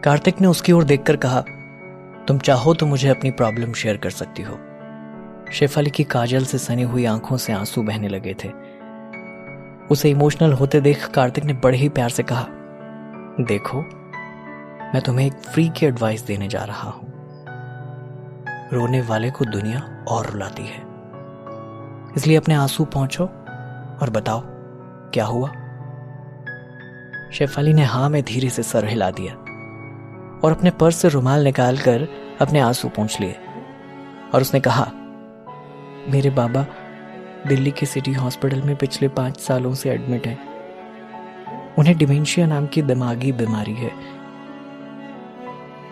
कार्तिक ने उसकी ओर देखकर कहा, तुम चाहो तो मुझे अपनी प्रॉब्लम शेयर कर सकती हो। शेफाली की काजल से सनी हुई आंखों से आंसू बहने लगे थे। उसे इमोशनल होते देख कार्तिक ने बड़े ही प्यार से कहा, देखो मैं तुम्हें एक फ्री की एडवाइस देने जा रहा हूं। रोने वाले को दुनिया और रुलाती है, इसलिए अपने आंसू पोंछो और बताओ क्या हुआ। शेफाली ने हाँ में धीरे से सर हिला दिया और अपने पर्स से रुमाल निकालकर अपने आंसू पोंछ लिए और उसने कहा, मेरे बाबा दिल्ली के सिटी हॉस्पिटल में पिछले 5 सालों से एडमिट हैं। उन्हें डिमेंशिया नाम की दिमागी बीमारी है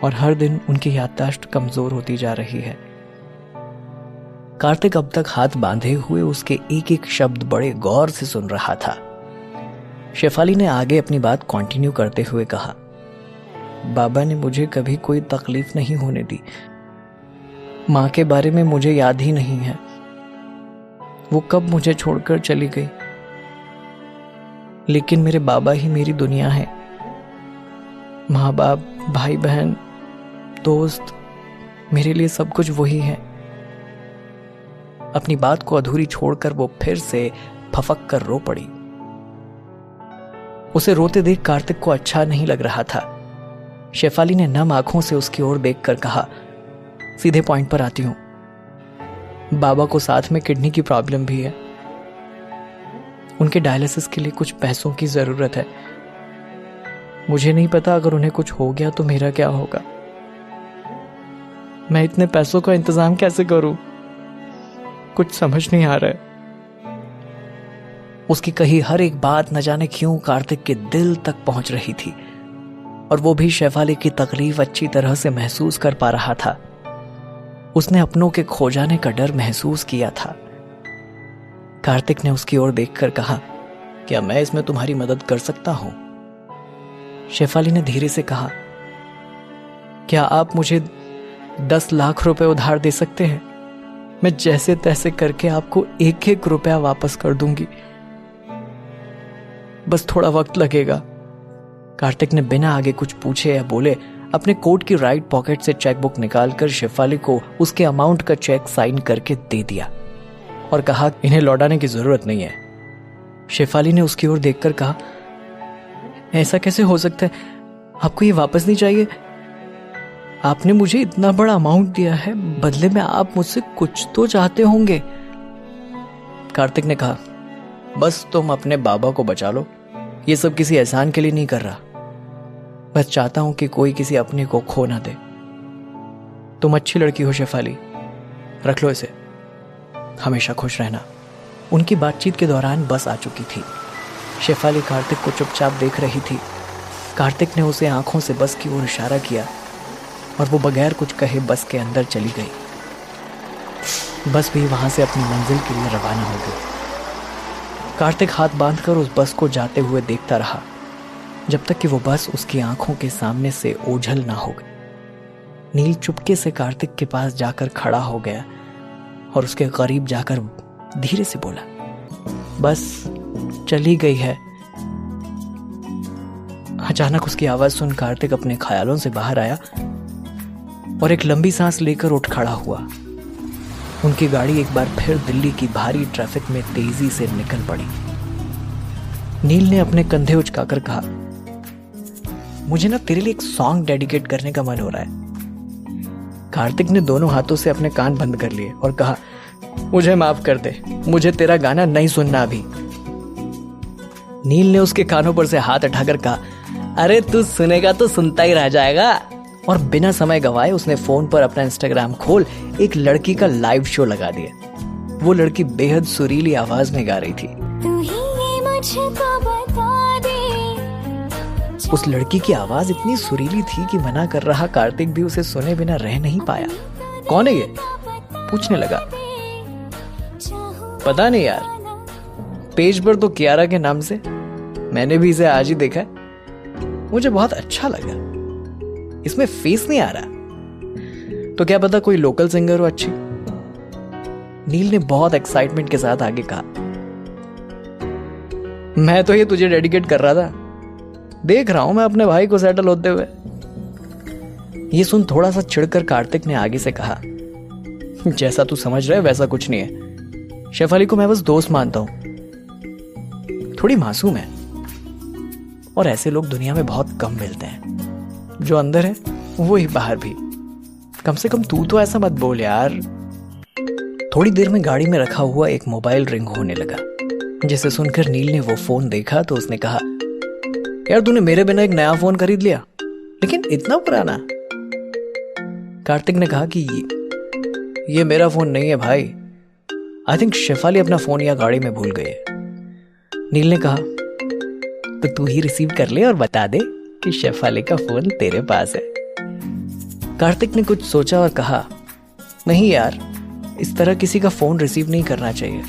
और हर दिन उनकी याददाश्त कमजोर होती जा रही है। कार्तिक अब तक हाथ बांधे हुए उसके एक एक शब्द बड़े गौर से सुन रहा था। शेफाली ने आगे अपनी बात कंटिन्यू करते हुए कहा, बाबा ने मुझे कभी कोई तकलीफ नहीं होने दी। मां के बारे में मुझे याद ही नहीं है, वो कब मुझे छोड़कर चली गई। लेकिन मेरे बाबा ही मेरी दुनिया है। माँ बाप, भाई बहन, दोस्त, मेरे लिए सब कुछ वही है। अपनी बात को अधूरी छोड़कर वो फिर से फफक कर रो पड़ी। उसे रोते देख कार्तिक को अच्छा नहीं लग रहा था। शेफाली ने नम आंखों से उसकी ओर देखकर कहा, सीधे पॉइंट पर आती हूं। बाबा को साथ में किडनी की प्रॉब्लम भी है। उनके डायलिसिस के लिए कुछ पैसों की जरूरत है। मुझे नहीं पता अगर उन्हें कुछ हो गया तो मेरा क्या होगा। मैं इतने पैसों का इंतजाम कैसे करूं, कुछ समझ नहीं आ रहा है। उसकी कही हर एक बात न जाने क्यों कार्तिक के दिल तक पहुंच रही थी और वो भी शेफाली की तकलीफ अच्छी तरह से महसूस कर पा रहा था। उसने अपनों के खो जाने का डर महसूस किया था। कार्तिक ने उसकी ओर देखकर कहा, क्या मैं इसमें तुम्हारी मदद कर सकता हूं? शेफाली ने धीरे से कहा, क्या आप मुझे 10 लाख रुपए उधार दे सकते हैं? मैं जैसे तैसे करके आपको 1-1 रुपया वापस कर दूंगी, बस थोड़ा वक्त लगेगा। कार्तिक ने बिना आगे कुछ पूछे या बोले अपने कोट की राइट पॉकेट से चेकबुक निकालकर शेफाली को उसके अमाउंट का चेक साइन करके दे दिया और कहा, इन्हें लौटाने की जरूरत नहीं है। शेफाली ने उसकी ओर देखकर कहा, ऐसा कैसे हो सकता है? आपको ये वापस नहीं चाहिए? आपने मुझे इतना बड़ा अमाउंट दिया है, बदले में आप मुझसे कुछ तो चाहते होंगे। कार्तिक ने कहा, बस तुम अपने बाबा को बचा लो। ये सब किसी एहसान के लिए नहीं कर रहा, बस चाहता हूं कि कोई किसी अपने को खो ना दे। तुम अच्छी लड़की हो शेफाली, रख लो इसे, हमेशा खुश रहना। उनकी बातचीत के दौरान बस आ चुकी थी। शेफाली कार्तिक को चुपचाप देख रही थी। कार्तिक ने उसे आंखों से बस की ओर इशारा किया और वो बगैर कुछ कहे बस के अंदर चली गई। बस भी वहां से अपनी मंजिल के लिए रवाना हो गई। कार्तिक हाथ बांधकर उस बस को जाते हुए देखता रहा जब तक कि वो बस उसकी आंखों के सामने से ओझल ना हो गई। नील चुपके से कार्तिक के पास जाकर खड़ा हो गया और उसके करीब जाकर धीरे से बोला, बस चली गई है। अचानक उसकी आवाज सुन कार्तिक अपने ख्यालों से बाहर आया और एक लंबी सांस लेकर उठ खड़ा हुआ। उनकी गाड़ी एक बार फिर दिल्ली की भारी ट्रैफिक में तेजी से निकल पड़ी। नील ने अपने कंधे उचकाकर कहा, मुझे ना तेरे लिए एक सॉन्ग डेडिकेट करने का मन हो रहा है। कार्तिक ने दोनों हाथों से अपने कान बंद कर लिए और कहा, मुझे माफ कर दे, मुझे तेरा गाना नहीं सुनना अभी। नील ने उसके कानों पर से हाथ उठाकर कहा, अरे तू सुनेगा तो सुनता ही रह जाएगा। और बिना समय गवाए उसने फोन पर अपना इंस्टाग्राम खोल एक लड़की का लाइव शो लगा दिया। वो लड़की बेहद सुरीली आवाज में गा रही थी। उस लड़की की आवाज इतनी सुरीली थी कि मना कर रहा कार्तिक भी उसे सुने बिना रह नहीं पाया। कौन है ये? पूछने लगा। पता नहीं यार, पेज पर तो कियारा के नाम से, मैंने भी इसे आज ही देखा है, मुझे बहुत अच्छा लगा। इसमें फेस नहीं आ रहा, तो क्या पता कोई लोकल सिंगर हो अच्छी। नील ने बहुत एक्साइटमेंट के साथ आगे कहा, मैं तो ये तुझे डेडिकेट कर रहा था, देख रहा हूं मैं अपने भाई को सेटल होते हुए। ये सुन थोड़ा सा चिढ़कर कार्तिक ने आगे से कहा, जैसा तू समझ रहा है वैसा कुछ नहीं है। शेफाली को मैं बस दोस्त मानता हूं, थोड़ी मासूम है और ऐसे लोग दुनिया में बहुत कम मिलते हैं। जो अंदर है वो ही बाहर भी। कम से कम तू तो ऐसा मत बोल यार। थोड़ी देर में गाड़ी में रखा हुआ एक मोबाइल रिंग होने लगा, जिसे सुनकर नील ने वो फोन देखा तो उसने कहा, यार तूने मेरे बिना एक नया फोन खरीद लिया, लेकिन इतना पुराना। कार्तिक ने कहा कि ये मेरा फोन नहीं है भाई, आई थिंक शेफाली अपना फोन या गाड़ी में भूल गई है। नील ने कहा, तो तू ही रिसीव कर ले और बता दे कि शेफाली का फोन तेरे पास है। कार्तिक ने कुछ सोचा और कहा, नहीं यार, इस तरह किसी का फोन रिसीव नहीं करना चाहिए।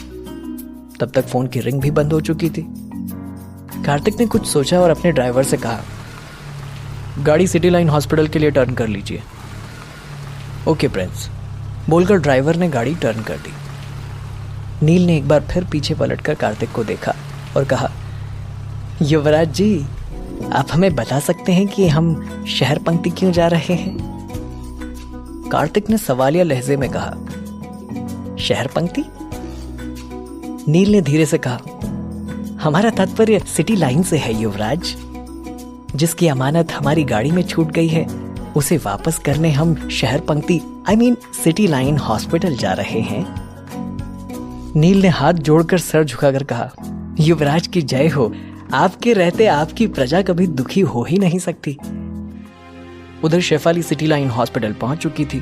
तब तक फोन की रिंग भी बंद हो चुकी थी। कार्तिक ने कुछ सोचा और अपने ड्राइवर से कहा, गाड़ी सिटी लाइन हॉस्पिटल के लिए टर्न कर लीजिए। ओके प्रिंस, बोलकर ड्राइवर ने गाड़ी टर्न कर दी। नील ने एक बार फिर पीछे पलटकर कार्तिक को देखा और कहा, युवराज जी, आप हमें बता सकते हैं कि हम शहर पंक्ति क्यों जा रहे हैं? कार्तिक ने सवालिया लहजे में कहा, शहर पंक्ति? नील ने धीरे से कहा, हमारा तात्पर्य सिटी लाइन से है युवराज। जिसकी अमानत हमारी गाड़ी में छूट गई है उसे वापस करने हम शहर पंक्ति सिटी लाइन हॉस्पिटल जा रहे हैं। नील ने हाथ जोड़कर सर झुकाकर कहा, युवराज की जय हो, आपके रहते आपकी प्रजा कभी दुखी हो ही नहीं सकती। उधर शेफाली सिटी लाइन हॉस्पिटल पहुंच चुकी थी।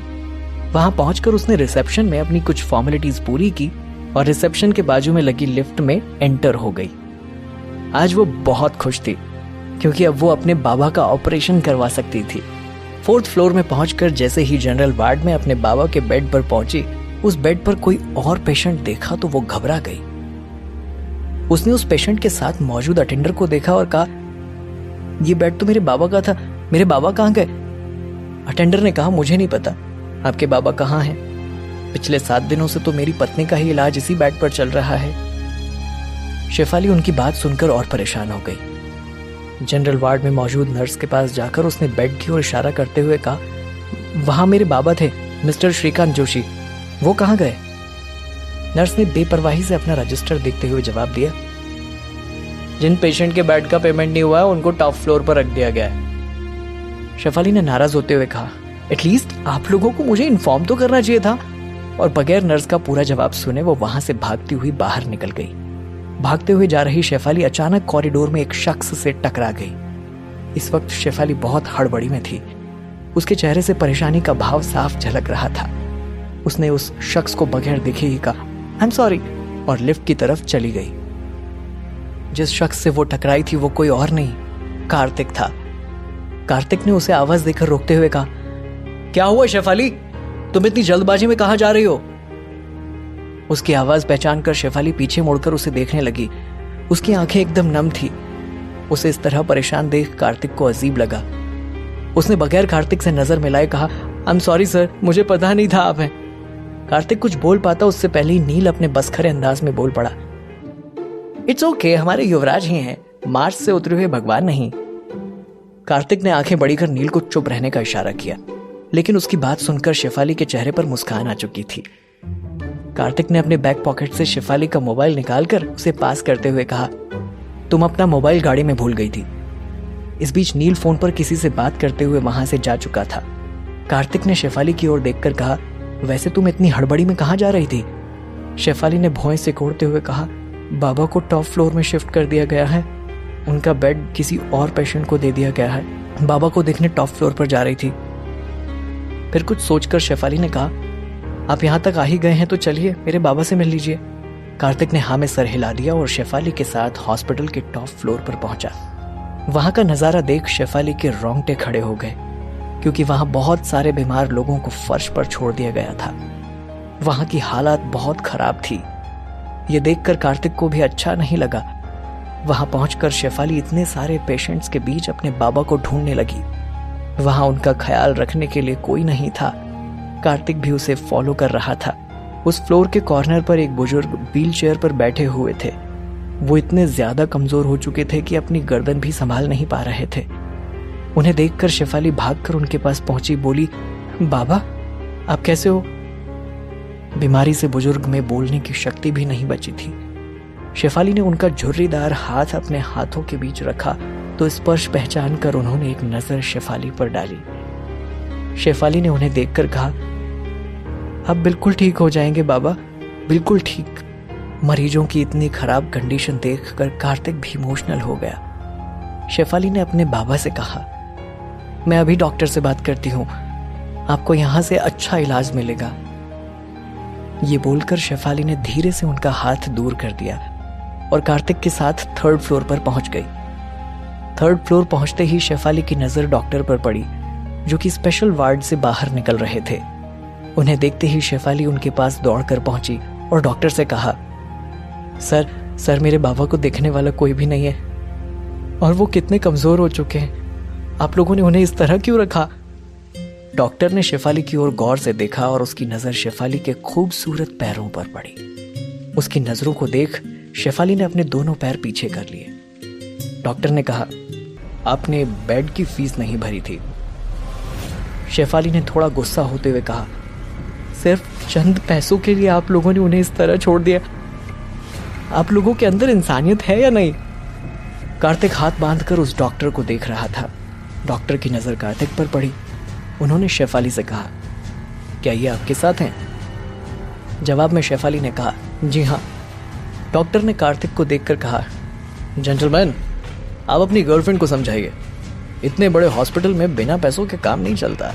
वहां पहुंचकर उसने रिसेप्शन में अपनी कुछ फॉर्मेलिटीज पूरी की और रिसेप्शन के बाजू में लगी लिफ्ट में एंटर हो गई। आज वो बहुत खुश थी क्योंकि अब वो अपने बाबा का ऑपरेशन करवा सकती थी। 4th फ्लोर में पहुंचकर जैसे ही जनरल वार्ड में अपने बाबा के बेड पर पहुंची, उस बेड पर कोई और पेशेंट देखा तो वो घबरा गई। उसने उस पेशेंट के साथ मौजूद अटेंडर को देखा और कहा, ये बेड तो मेरे बाबा का था, मेरे बाबा कहाँ गए? अटेंडर ने कहा, मुझे नहीं पता आपके बाबा कहाँ हैं। पिछले 7 दिनों से तो मेरी पत्नी का ही इलाज इसी बेड पर चल रहा है। शेफाली उनकी बात सुनकर और परेशान हो गई। जनरल वार्ड में मौजूद नर्स के पास जाकर उसने बेड की ओर इशारा करते हुए कहा, वहां मेरे बाबा थे, मिस्टर श्रीकांत जोशी, वो कहाँ गए? नर्स ने बेपरवाही से अपना रजिस्टर देखते हुए जवाब दिया, जिन पेशेंट के बेड का पेमेंट नहीं हुआ है उनको टॉप फ्लोर पर रख दिया गया है। शेफाली ने नाराज होते हुए कहा, एटलीस्ट आप लोगों को मुझे इन्फॉर्म तो करना चाहिए था। और बगैर नर्स का पूरा जवाब सुने वो वहां से भागती हुई बाहर निकल गई। भागते हुए जा रही शेफाली अचानक कॉरिडोर में एक शख्स से टकरा गई। इस वक्त शेफाली बहुत हड़बड़ी में थी। उसके चेहरे से परेशानी का भाव साफ झलक रहा था। उसने उस शख्स को बगैर देखे ही कहा, आई एम सॉरी, और लिफ्ट की तरफ चली गई। जिस शख्स से वो टकराई थी वो कोई और नहीं, कार्तिक था। कार्तिक ने उसे आवाज देकर रोकते हुए कहा, क्या हुआ शेफाली, तुम इतनी जल्दबाजी में कहां जा रही हो? उसकी आवाज पहचान कर शेफाली पीछे मुड़कर उसे देखने लगी। उसकी आंखें एकदम नम थी। उसे इस तरह परेशान देख कार्तिक को अजीब लगा। उसने बगैर कार्तिक से नजर मिलाए कहा, आई एम सॉरी सर, मुझे पता नहीं था आप हैं। कार्तिक कुछ बोल पाता उससे पहले ही नील अपने बसखरे अंदाज में बोल पड़ा, इट्स ओके, हमारे युवराज ही हैं, मार्स से उतरे हुए भगवान नहीं। कार्तिक ने आंखें बड़ी कर नील को चुप रहने का इशारा किया, लेकिन उसकी बात सुनकर शेफाली के चेहरे पर मुस्कान आ चुकी थी। कार्तिक ने अपने बैक पॉकेट से शेफाली का मोबाइल निकालकर उसे पास करते हुए कहा, तुम अपना मोबाइल गाड़ी में भूल गई थी। इस बीच नील फोन पर किसी से बात करते हुए वहां से जा चुका था। कार्तिक ने शेफाली की ओर देखकर कहा, वैसे तुम इतनी हड़बड़ी में कहां जा रही थी? शेफाली ने भौं से कोड़ते हुए कहा, बाबा को टॉप फ्लोर में शिफ्ट कर दिया गया है, उनका बेड किसी और पेशेंट को दे दिया गया है। बाबा को देखने टॉप फ्लोर पर जा रही थी। फिर कुछ सोचकर शेफाली ने कहा, आप यहां तक आ ही गए हैं तो चलिए मेरे बाबा से मिल लीजिए। कार्तिक ने हाँ में सर हिला दिया और शेफाली के साथ हॉस्पिटल के टॉप फ्लोर पर पहुंचा। वहां का नजारा देख शेफाली के रोंगटे खड़े हो गए, क्योंकि वहां बहुत सारे बीमार लोगों को फर्श पर छोड़ दिया गया था। वहां की हालत बहुत खराब थी। यह देखकर कार्तिक को भी अच्छा नहीं लगा। वहां पहुंचकर शेफाली इतने सारे पेशेंट्स के बीच अपने बाबा को ढूंढने लगी। वहां उनका ख्याल रखने के लिए कोई नहीं था। कार्तिक भी उसे फॉलो कर रहा था। उस फ्लोर के कॉर्नर पर एक बुजुर्ग व्हील चेयर पर बैठे हुए थे। वो इतने ज्यादा कमजोर हो चुके थे कि अपनी गर्दन भी संभाल नहीं पा रहे थे। उन्हें देखकर शेफाली भागकर उनके पास पहुंची, बोली, बाबा आप कैसे हो? बीमारी से बुजुर्ग में बोलने की शक्ति भी नहीं बची थी। शेफाली ने उनका झुर्रीदार हाथ अपने हाथों के बीच रखा तो स्पर्श पहचान कर उन्होंने एक नजर शेफाली पर डाली। शेफाली ने उन्हें देखकर कहा, आप बिल्कुल ठीक हो जाएंगे बाबा, बिल्कुल ठीक। मरीजों की इतनी खराब कंडीशन देखकर कार्तिक भी इमोशनल हो गया। शेफाली ने अपने बाबा से कहा, मैं अभी डॉक्टर से बात करती हूं, आपको यहां से अच्छा इलाज मिलेगा। ये बोलकर शेफाली ने धीरे से उनका हाथ दूर कर दिया और कार्तिक के साथ 3rd फ्लोर पर पहुंच गई। 3rd फ्लोर पहुंचते ही शेफाली की नजर डॉक्टर पर पड़ी, जो कि स्पेशल वार्ड से बाहर निकल रहे थे। उन्हें देखते ही शेफाली उनके पास दौड़कर पहुंची और डॉक्टर से कहा, सर मेरे बाबा को देखने वाला कोई भी नहीं है और वो कितने कमजोर हो चुके हैं, आप लोगों ने उन्हें इस तरह क्यों रखा? डॉक्टर ने शेफाली की ओर गौर से देखा और उसकी नजर शेफाली के खूबसूरत पैरों पर पड़ी। उसकी नजरों को देख शेफाली ने अपने दोनों पैर पीछे कर लिए। डॉक्टर ने कहा, आपने बेड की फीस नहीं भरी थी। शेफाली ने थोड़ा गुस्सा होते हुए कहा, सिर्फ चंद पैसों के लिए आप लोगों ने उन्हें इस तरह छोड़ दिया? आप लोगों के अंदर इंसानियत है या नहीं? कार्तिक हाथ बांधकर उस डॉक्टर को देख रहा था। डॉक्टर की नजर कार्तिक पर पड़ी। उन्होंने शेफाली से कहा, क्या ये आपके साथ हैं? जवाब में शेफाली ने कहा, जी हाँ। डॉक्टर ने कार्तिक को देखकर कहा, जेंटलमैन, आप अपनी गर्लफ्रेंड को समझाइए, इतने बड़े हॉस्पिटल में बिना पैसों के काम नहीं चलता।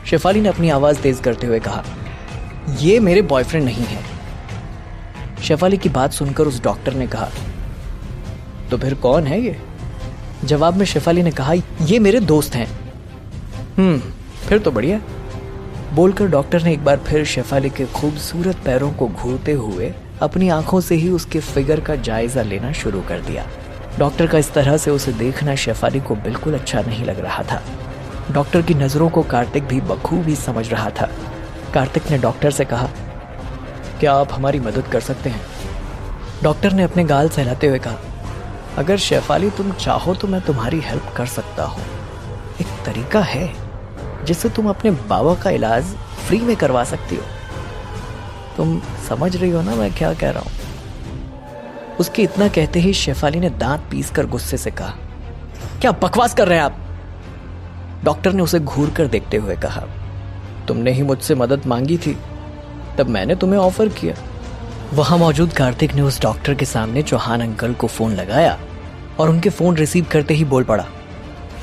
शेफाली ने अपनी आवाज तेज करते हुए कहा, ये मेरे बॉयफ्रेंड नहीं है। शेफाली की बात सुनकर उस डॉक्टर ने कहा, तो फिर कौन है ये? जवाब में शेफाली ने कहा, ये मेरे दोस्त हैं। फिर तो बढ़िया। बोलकर डॉक्टर ने एक बार फिर शेफाली के खूबसूरत पैरों को घूरते हुए अपनी आंखों से ही उसके फिगर का जायजा लेना शुरू कर दिया। डॉक्टर का इस तरह से उसे देखना शेफाली को बिल्कुल अच्छा नहीं लग रहा था। डॉक्टर की नजरों को कार्तिक भी बखूबी समझ रहा था। कार्तिक ने डॉक्टर से कहा, क्या आप हमारी मदद कर सकते हैं? डॉक्टर ने अपने गाल सहलाते हुए कहा, अगर शेफाली तुम चाहो तो मैं तुम्हारी हेल्प कर सकता हूँ। एक तरीका है जिससे तुम अपने बाबा का इलाज फ्री में करवा सकती हो। तुम समझ रही हो ना मैं क्या कह रहा हूं? उसके इतना कहते ही शेफाली ने दांत पीसकर गुस्से से कहा, क्या बकवास कर रहे हैं आप? डॉक्टर ने उसे घूर कर देखते हुए कहा, तुमने ही मुझसे मदद मांगी थी, तब मैंने तुम्हें ऑफर किया। वहां मौजूद कार्तिक ने उस डॉक्टर के सामने चौहान अंकल को फोन लगाया और उनके फोन रिसीव करते ही बोल पड़ा,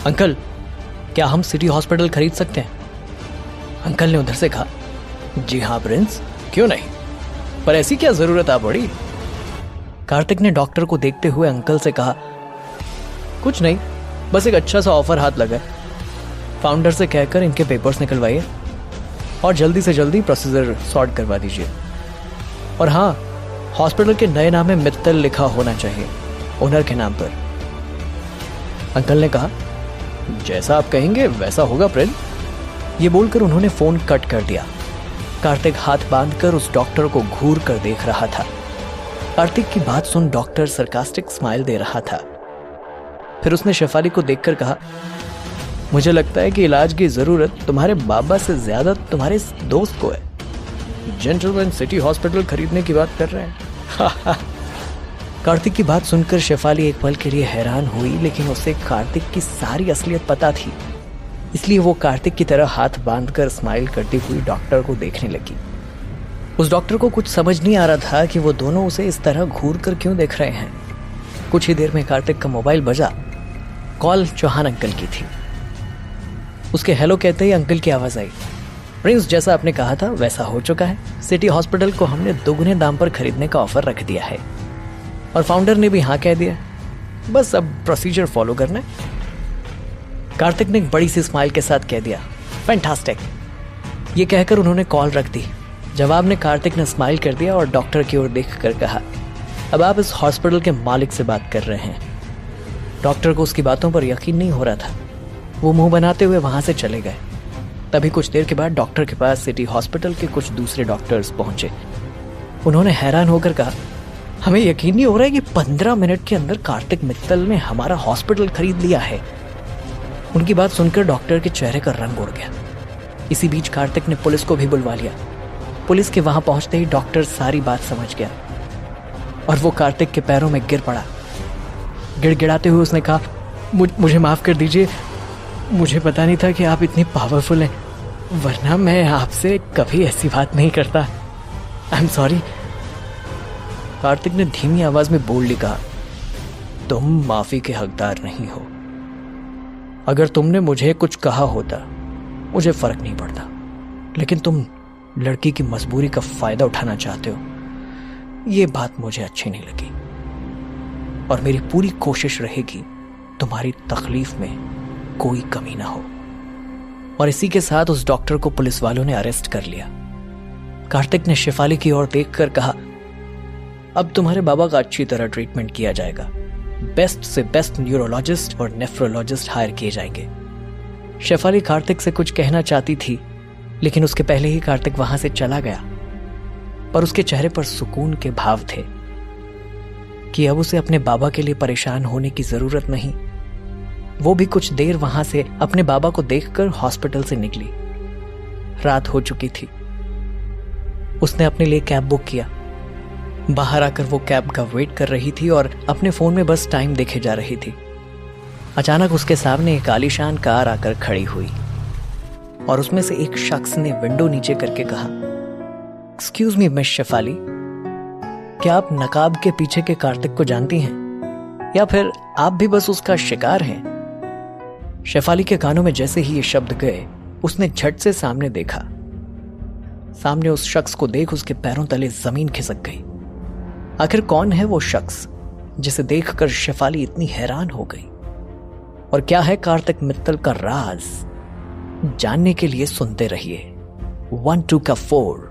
अंकल क्या हम सिटी हॉस्पिटल खरीद सकते हैं? अंकल ने उधर से कहा, जी हाँ प्रिंस, क्यों नहीं, पर ऐसी क्या जरूरत आ पड़ी? कार्तिक ने डॉक्टर को देखते हुए अंकल से कहा, कुछ नहीं, बस एक अच्छा सा ऑफर हाथ लगा। फाउंडर से कहकर इनके पेपर्स निकलवाइए और जल्दी से जल्दी प्रोसीजर सॉर्ट करवा दीजिए। और हाँ, हॉस्पिटल के नए नाम में मित्तल लिखा होना चाहिए, ओनर के नाम पर। अंकल ने कहा, जैसा आप कहेंगे वैसा होगा प्रिंस। ये बोलकर उन्होंने फोन कट कर दिया। कार्तिक हाथ बांधकर उस डॉक्टर को घूर कर देख रहा था। कार्तिक की बात सुन डॉक्टर सरकास्टिक स्माइल दे रहा था। फिर उसने शेफाली को देखकर कहा, मुझे लगता है कि इलाज की जरूरत तुम्हारे बाबा से ज्यादा तुम्हारे दोस्त को है। जेंटलमैन सिटी हॉस्पिटल खरीदने की बात कर रहे हैं। कार्तिक की बात सुनकर शेफाली एक पल के लिए हैरान हुई, लेकिन उसे कार्तिक की सारी असलियत पता थी, इसलिए वो कार्तिक की तरह हाथ बांधकर स्माइल करती हुई डॉक्टर को देखने लगी। उस डॉक्टर को कुछ समझ नहीं आ रहा था कि वो दोनों उसे इस तरह घूर कर क्यों देख रहे हैं। कुछ ही देर में कार्तिक का मोबाइल बजा। कॉल चौहान अंकल की थी। उसके हेलो कहते ही अंकल की आवाज आई, प्रिंस जैसा आपने कहा था वैसा हो चुका है। सिटी हॉस्पिटल को हमने दोगुने दाम पर खरीदने का ऑफर रख दिया है और फाउंडर ने भी हाँ कह दिया, बस अब प्रोसीजर फॉलो करना है। कार्तिक ने एक बड़ी सी स्माइल के साथ कह दिया, फैंटास्टिक। ये कहकर उन्होंने कॉल रख दी। जवाब में कार्तिक ने स्माइल कर दिया और डॉक्टर की ओर देखकर कहा, अब आप इस हॉस्पिटल के मालिक से बात कर रहे हैं। डॉक्टर को उसकी बातों पर यकीन नहीं हो रहा था। वो मुंह बनाते हुए वहां से चले गए। तभी कुछ देर के बाद डॉक्टर के पास सिटी हॉस्पिटल के कुछ दूसरे डॉक्टर्स पहुंचे। उन्होंने हैरान होकर कहा, हमें यकीन नहीं हो रहा है कि 15 मिनट के अंदर कार्तिक मित्तल ने हमारा हॉस्पिटल खरीद लिया है। उनकी बात सुनकर डॉक्टर के चेहरे का रंग उड़ गया। इसी बीच कार्तिक ने पुलिस को भी बुलवा लिया। पुलिस के वहां पहुंचते ही डॉक्टर सारी बात समझ गया और वो कार्तिक के पैरों में गिर पड़ा। गिड़गिड़ाते हुए उसने कहा, मुझे माफ कर दीजिए, मुझे पता नहीं था कि आप इतनी पावरफुल हैं, वरना मैं आपसे कभी ऐसी बात नहीं करता। I am sorry. कार्तिक ने धीमी आवाज में बोल कहा, तुम माफी के हकदार नहीं हो। अगर तुमने मुझे कुछ कहा होता मुझे फर्क नहीं पड़ता, लेकिन तुम लड़की की मजबूरी का फायदा उठाना चाहते हो, ये बात मुझे अच्छी नहीं लगी और मेरी पूरी कोशिश रहेगी तुम्हारी तकलीफ में कोई कमी ना हो। और इसी के साथ उस डॉक्टर को पुलिस वालों ने अरेस्ट कर लिया। कार्तिक ने शेफाली की ओर देखकर कहा, अब तुम्हारे बाबा का अच्छी तरह ट्रीटमेंट किया जाएगा। बेस्ट से बेस्ट न्यूरोलॉजिस्ट और नेफ्रोलॉजिस्ट हायर किए जाएंगे। शेफाली कार्तिक से कुछ कहना चाहती थी, लेकिन उसके पहले ही कार्तिक वहां से चला गया। पर उसके चेहरे पर सुकून के भाव थे कि अब उसे अपने बाबा के लिए परेशान होने की जरूरत नहीं। वो भी कुछ देर वहां से अपने बाबा को देखकर हॉस्पिटल से निकली। रात हो चुकी थी। उसने अपने लिए कैब बुक किया। बाहर आकर वो कैब का वेट कर रही थी और अपने फोन में बस टाइम देखे जा रही थी। अचानक उसके सामने एक आलीशान कार आकर खड़ी हुई और उसमें से एक शख्स ने विंडो नीचे करके कहा, एक्सक्यूज मी मिस शेफाली, क्या आप नकाब के पीछे के कार्तिक को जानती हैं या फिर आप भी बस उसका शिकार हैं? शेफाली के कानों में जैसे ही ये शब्द गए, उसने झट से सामने देखा। सामने उस शख्स को देख उसके पैरों तले जमीन खिसक गई। आखिर कौन है वो शख्स जिसे देखकर शेफाली इतनी हैरान हो गई? और क्या है कार्तिक मित्तल का राज? जानने के लिए सुनते रहिए 1 2 का 4